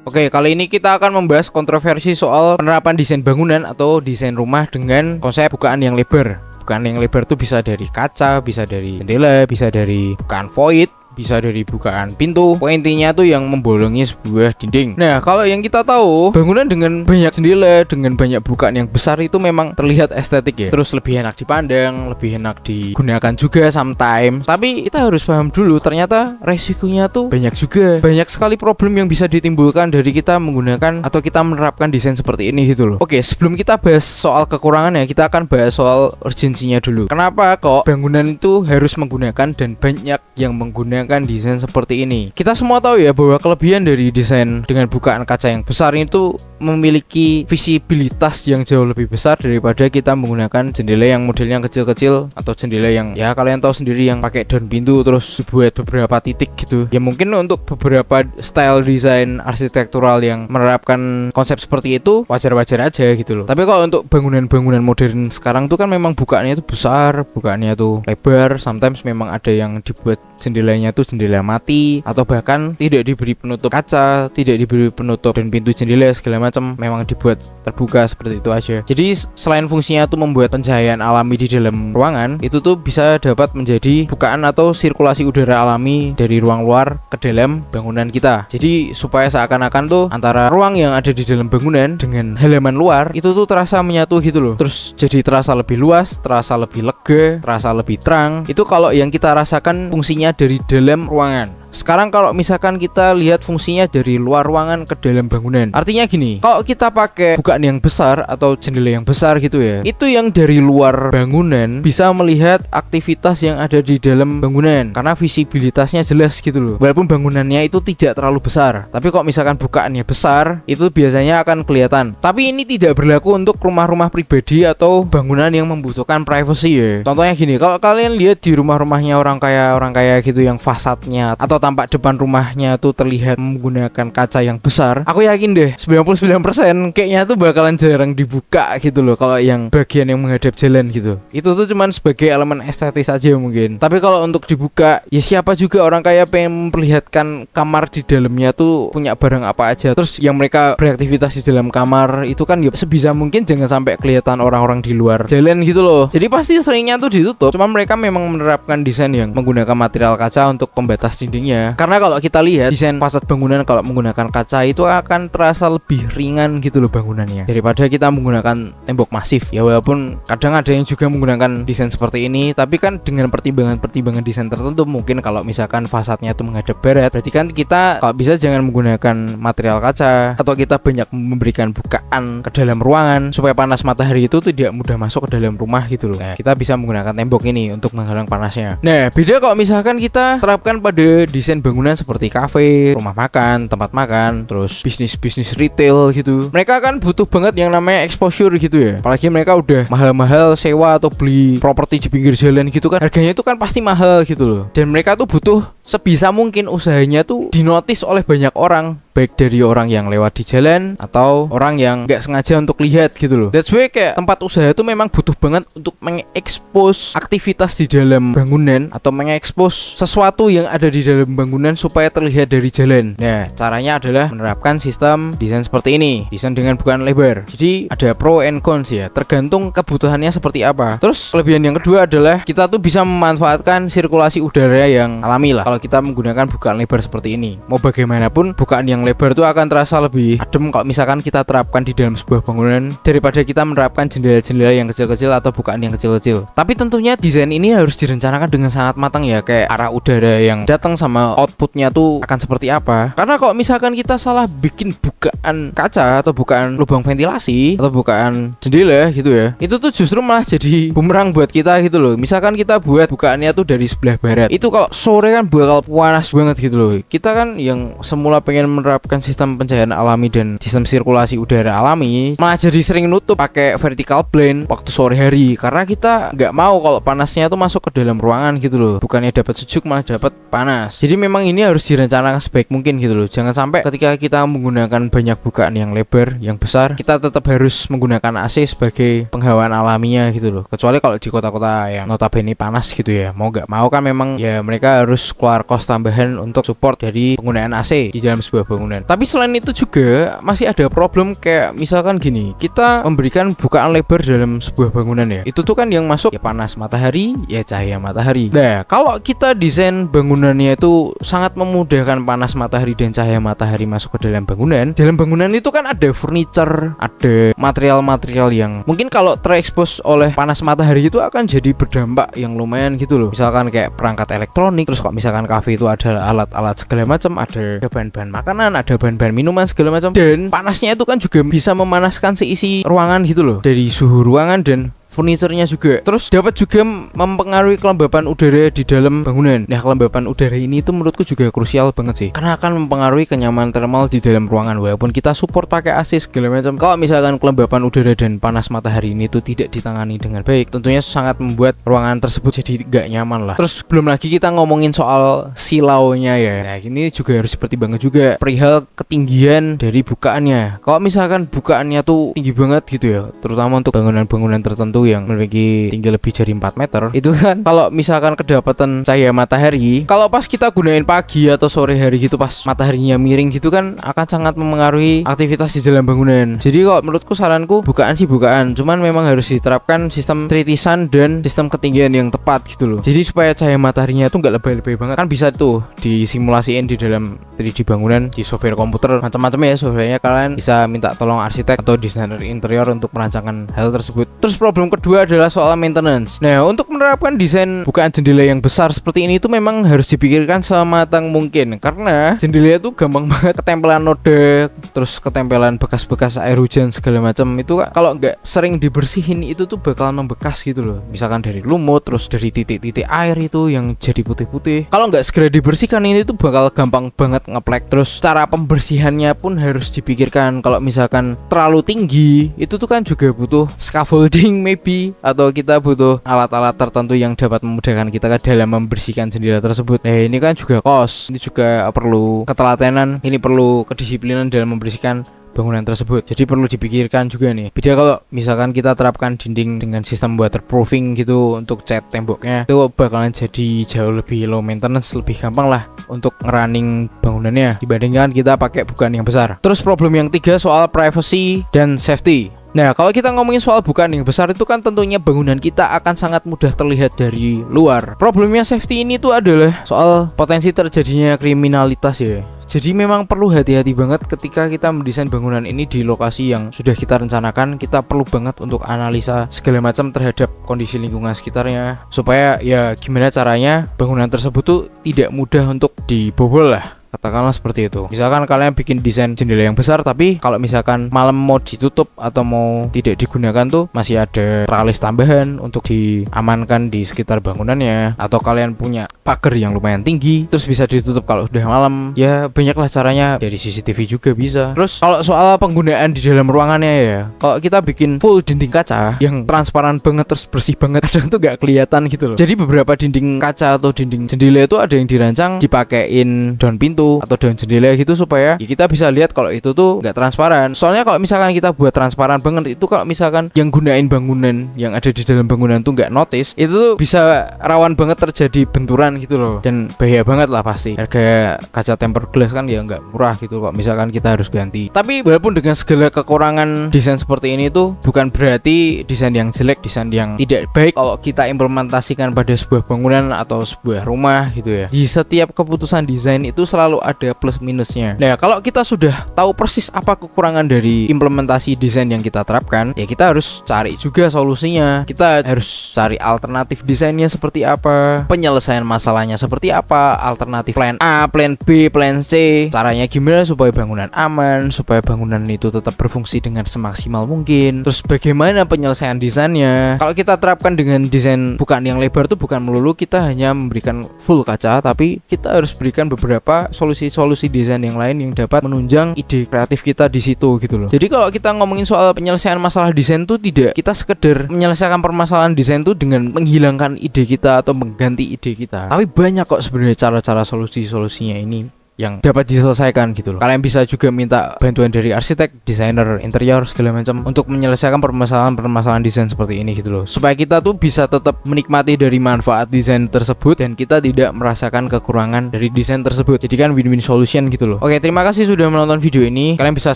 Oke, kali ini kita akan membahas kontroversi soal penerapan desain bangunan atau desain rumah dengan konsep bukaan yang lebar. Bukaan yang lebar itu bisa dari kaca, bisa dari jendela, bisa dari bukaan void, bisa dari bukaan pintu. Intinya tuh yang membolongi sebuah dinding. Nah, kalau yang kita tahu, bangunan dengan banyak jendela, dengan banyak bukaan yang besar itu memang terlihat estetik ya. Terus lebih enak dipandang, lebih enak digunakan juga sometimes. Tapi kita harus paham dulu, ternyata resikonya tuh banyak juga. Banyak sekali problem yang bisa ditimbulkan dari kita menggunakan atau kita menerapkan desain seperti ini gitu loh. Oke, sebelum kita bahas soal kekurangannya, kita akan bahas soal urgensinya dulu. Kenapa kok bangunan itu harus menggunakan dan banyak yang menggunakan desain seperti ini? Kita semua tahu ya bahwa kelebihan dari desain dengan bukaan kaca yang besar itu memiliki visibilitas yang jauh lebih besar daripada kita menggunakan jendela yang modelnya kecil-kecil atau jendela yang ya kalian tahu sendiri yang pakai daun pintu terus buat beberapa titik gitu. Ya mungkin untuk beberapa style desain arsitektural yang menerapkan konsep seperti itu wajar-wajar aja gitu loh. Tapi kalau untuk bangunan-bangunan modern sekarang tuh kan memang bukaannya itu besar, bukaannya tuh lebar, sometimes memang ada yang dibuat jendelanya tuh jendela mati atau bahkan tidak diberi penutup kaca, tidak diberi penutup dan pintu jendela segala macam, memang dibuat terbuka seperti itu aja. Jadi selain fungsinya tuh membuat pencahayaan alami di dalam ruangan, itu tuh bisa dapat menjadi bukaan atau sirkulasi udara alami dari ruang luar ke dalam bangunan kita. Jadi supaya seakan-akan tuh antara ruang yang ada di dalam bangunan dengan halaman luar itu tuh terasa menyatu gitu loh. Terus jadi terasa lebih luas, terasa lebih lega, terasa lebih terang. Itu kalau yang kita rasakan fungsinya dari dalam ruangan. Sekarang kalau misalkan kita lihat fungsinya dari luar ruangan ke dalam bangunan, artinya gini, kalau kita pakai bukaan yang besar atau jendela yang besar gitu ya, itu yang dari luar bangunan bisa melihat aktivitas yang ada di dalam bangunan karena visibilitasnya jelas gitu loh. Walaupun bangunannya itu tidak terlalu besar, tapi kalau misalkan bukaannya besar, itu biasanya akan kelihatan. Tapi ini tidak berlaku untuk rumah-rumah pribadi atau bangunan yang membutuhkan privacy ya. Contohnya gini, kalau kalian lihat di rumah-rumahnya orang kaya gitu yang fasadnya atau tampak depan rumahnya tuh terlihat menggunakan kaca yang besar, aku yakin deh 99% kayaknya tuh bakalan jarang dibuka gitu loh. Kalau yang bagian yang menghadap jalan gitu, itu tuh cuman sebagai elemen estetis aja mungkin. Tapi kalau untuk dibuka, ya siapa juga orang kaya pengen memperlihatkan kamar di dalamnya tuh punya barang apa aja. Terus yang mereka beraktivitas di dalam kamar itu kan ya sebisa mungkin jangan sampai kelihatan orang-orang di luar jalan gitu loh. Jadi pasti seringnya tuh ditutup. Cuma mereka memang menerapkan desain yang menggunakan material kaca untuk pembatas dindingnya. Karena kalau kita lihat desain fasad bangunan kalau menggunakan kaca itu akan terasa lebih ringan gitu loh bangunannya daripada kita menggunakan tembok masif. Ya walaupun kadang ada yang juga menggunakan desain seperti ini, tapi kan dengan pertimbangan desain tertentu. Mungkin kalau misalkan fasadnya itu menghadap barat, berarti kan kita kalau bisa jangan menggunakan material kaca, atau kita banyak memberikan bukaan ke dalam ruangan supaya panas matahari itu tidak mudah masuk ke dalam rumah gitu loh. Nah, kita bisa menggunakan tembok ini untuk menghalang panasnya. Nah, beda kalau misalkan kita terapkan pada desain bangunan seperti kafe, rumah makan, tempat makan, terus bisnis retail gitu. Mereka kan butuh banget yang namanya exposure gitu ya. Apalagi mereka udah mahal-mahal sewa atau beli properti di pinggir jalan gitu kan. Harganya itu kan pasti mahal gitu loh. Dan mereka tuh butuh sebisa mungkin usahanya tuh dinotis oleh banyak orang, baik dari orang yang lewat di jalan atau orang yang nggak sengaja untuk lihat gitu loh. That's why kayak tempat usaha itu memang butuh banget untuk mengekspos aktivitas di dalam bangunan atau mengekspos sesuatu yang ada di dalam bangunan supaya terlihat dari jalan. Nah, caranya adalah menerapkan sistem desain seperti ini, desain dengan bukaan lebar. Jadi ada pro and cons ya, tergantung kebutuhannya seperti apa. Terus kelebihan yang kedua adalah kita tuh bisa memanfaatkan sirkulasi udara yang alami lah kalau kita menggunakan bukaan lebar seperti ini. Mau bagaimanapun bukaan yang lebar itu akan terasa lebih adem kalau misalkan kita terapkan di dalam sebuah bangunan daripada kita menerapkan jendela-jendela yang kecil-kecil atau bukaan yang kecil-kecil. Tapi tentunya desain ini harus direncanakan dengan sangat matang ya, kayak arah udara yang datang sama outputnya tuh akan seperti apa. Karena kalau misalkan kita salah bikin bukaan kaca atau bukaan lubang ventilasi atau bukaan jendela gitu ya, itu tuh justru malah jadi bumerang buat kita gitu loh. Misalkan kita buat bukaannya tuh dari sebelah barat, itu kalau sore kan bakal panas banget gitu loh. Kita kan yang semula pengen menerapkan sistem pencahayaan alami dan sistem sirkulasi udara alami, malah jadi sering nutup pakai vertical blind waktu sore hari karena kita nggak mau kalau panasnya tuh masuk ke dalam ruangan gitu loh. Bukannya dapat sejuk malah dapat panas. Jadi memang ini harus direncanakan sebaik mungkin gitu loh. Jangan sampai ketika kita menggunakan banyak bukaan yang lebar, yang besar, kita tetap harus menggunakan AC sebagai penghawaan alaminya gitu loh. Kecuali kalau di kota-kota yang notabene panas gitu ya. Mau nggak mau kan memang ya mereka harus keluar kos tambahan untuk support dari penggunaan AC di dalam sebuah bangunan. bangunan. Tapi selain itu juga masih ada problem kayak misalkan gini, kita memberikan bukaan lebar dalam sebuah bangunan ya. Itu tuh kan yang masuk ya panas matahari, ya cahaya matahari. Nah, kalau kita desain bangunannya itu sangat memudahkan panas matahari dan cahaya matahari masuk ke dalam bangunan. Dalam bangunan itu kan ada furniture, ada material-material yang mungkin kalau terekspos oleh panas matahari itu akan jadi berdampak yang lumayan gitu loh. Misalkan kayak perangkat elektronik, terus kok misalkan kafe itu ada alat-alat segala macam, ada bahan-bahan makanan, ada bahan-bahan minuman segala macam, dan panasnya itu kan juga bisa memanaskan seisi ruangan gitu loh, dari suhu ruangan dan furniturnya juga. Terus dapat juga mempengaruhi kelembapan udara di dalam bangunan. Nah, kelembapan udara ini itu menurutku juga krusial banget sih, karena akan mempengaruhi kenyamanan thermal di dalam ruangan. Walaupun kita support pakai AC segala macam, kalau misalkan kelembapan udara dan panas matahari ini itu tidak ditangani dengan baik, tentunya sangat membuat ruangan tersebut jadi gak nyaman lah. Terus belum lagi kita ngomongin soal silaunya ya. Nah, ini juga harus dipertimbangkan juga perihal ketinggian dari bukaannya. Kalau misalkan bukaannya tuh tinggi banget gitu ya, terutama untuk bangunan-bangunan tertentu yang memiliki tinggi lebih dari 4 meter, itu kan kalau misalkan kedapatan cahaya matahari, kalau pas kita gunain pagi atau sore hari gitu, pas mataharinya miring gitu kan akan sangat memengaruhi aktivitas di dalam bangunan. Jadi kalau menurutku saranku bukaan sih bukaan, cuman memang harus diterapkan sistem tritisan dan sistem ketinggian yang tepat gitu loh. Jadi supaya cahaya mataharinya tuh nggak lebay-lebay banget. Kan bisa tuh disimulasiin di dalam 3D bangunan di software komputer macam-macam ya softwarenya. Kalian bisa minta tolong arsitek atau desainer interior untuk merancangkan hal tersebut. Terus problem kedua adalah soal maintenance. Nah, untuk menerapkan desain bukaan jendela yang besar seperti ini itu memang harus dipikirkan sematang mungkin, karena jendela itu gampang banget ketempelan noda, terus ketempelan bekas-bekas air hujan segala macam. Itu kalau nggak sering dibersihin itu tuh bakal membekas gitu loh. Misalkan dari lumut, terus dari titik-titik air itu yang jadi putih-putih. Kalau nggak segera dibersihkan ini tuh bakal gampang banget ngeplek. Terus cara pembersihannya pun harus dipikirkan. Kalau misalkan terlalu tinggi, itu tuh kan juga butuh scaffolding maybe, atau kita butuh alat-alat tertentu yang dapat memudahkan kita dalam membersihkan jendela tersebut. Nah, ini kan juga cost, ini juga perlu ketelatenan, ini perlu kedisiplinan dalam membersihkan bangunan tersebut. Jadi perlu dipikirkan juga nih. Beda kalau misalkan kita terapkan dinding dengan sistem waterproofing gitu untuk cat temboknya, itu bakalan jadi jauh lebih low maintenance, lebih gampang lah untuk ngerunning bangunannya dibandingkan kita pakai bukaan yang besar. Terus problem yang ketiga soal privacy dan safety. Nah, kalau kita ngomongin soal bukaan yang besar itu kan tentunya bangunan kita akan sangat mudah terlihat dari luar. Problemnya safety ini tuh adalah soal potensi terjadinya kriminalitas ya. Jadi memang perlu hati-hati banget ketika kita mendesain bangunan ini di lokasi yang sudah kita rencanakan. Kita perlu banget untuk analisa segala macam terhadap kondisi lingkungan sekitarnya, supaya ya gimana caranya bangunan tersebut tuh tidak mudah untuk dibobol lah. Katakanlah seperti itu. Misalkan kalian bikin desain jendela yang besar, tapi kalau misalkan malam mau ditutup atau mau tidak digunakan tuh masih ada tralis tambahan untuk diamankan di sekitar bangunannya, atau kalian punya pagar yang lumayan tinggi terus bisa ditutup kalau udah malam, ya banyaklah caranya. Dari CCTV juga bisa. Terus kalau soal penggunaan di dalam ruangannya ya, kalau kita bikin full dinding kaca yang transparan banget terus bersih banget, kadang tuh gak kelihatan gitu loh. Jadi beberapa dinding kaca atau dinding jendela itu ada yang dirancang dipakein daun pintu atau daun jendela gitu, supaya ya kita bisa lihat kalau itu tuh nggak transparan. Soalnya kalau misalkan kita buat transparan banget itu, kalau misalkan yang gunain bangunan yang ada di dalam bangunan tuh nggak notice, itu tuh bisa rawan banget terjadi benturan gitu loh, dan bahaya banget lah pasti. Harga kaca tempered glass kan ya nggak murah gitu kok misalkan kita harus ganti. Tapi walaupun dengan segala kekurangan desain seperti ini tuh bukan berarti desain yang jelek, desain yang tidak baik kalau kita implementasikan pada sebuah bangunan atau sebuah rumah gitu ya. Di setiap keputusan desain itu selalu ada plus minusnya. Nah, kalau kita sudah tahu persis apa kekurangan dari implementasi desain yang kita terapkan, ya kita harus cari juga solusinya. Kita harus cari alternatif desainnya seperti apa, penyelesaian masalahnya seperti apa, alternatif plan A, plan B, plan C, caranya gimana supaya bangunan aman, supaya bangunan itu tetap berfungsi dengan semaksimal mungkin. Terus bagaimana penyelesaian desainnya. Kalau kita terapkan dengan desain bukaan yang lebar tuh bukan melulu kita hanya memberikan full kaca, tapi kita harus berikan beberapa solusi-solusi desain yang lain yang dapat menunjang ide kreatif kita di situ gitu loh. Jadi kalau kita ngomongin soal penyelesaian masalah desain tuh tidak kita sekedar menyelesaikan permasalahan desain tuh dengan menghilangkan ide kita atau mengganti ide kita. Tapi banyak kok sebenarnya cara-cara solusi-solusinya ini. yang dapat diselesaikan gitu loh. Kalian bisa juga minta bantuan dari arsitek, desainer interior segala macam untuk menyelesaikan permasalahan desain seperti ini gitu loh. Supaya kita tuh bisa tetap menikmati dari manfaat desain tersebut dan kita tidak merasakan kekurangan dari desain tersebut. Jadi kan win-win solution gitu loh. Oke, terima kasih sudah menonton video ini. Kalian bisa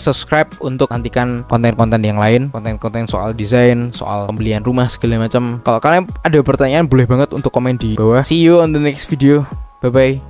subscribe untuk nantikan konten-konten yang lain, konten-konten soal desain, soal pembelian rumah segala macam. Kalau kalian ada pertanyaan boleh banget untuk komen di bawah. See you on the next video. Bye bye.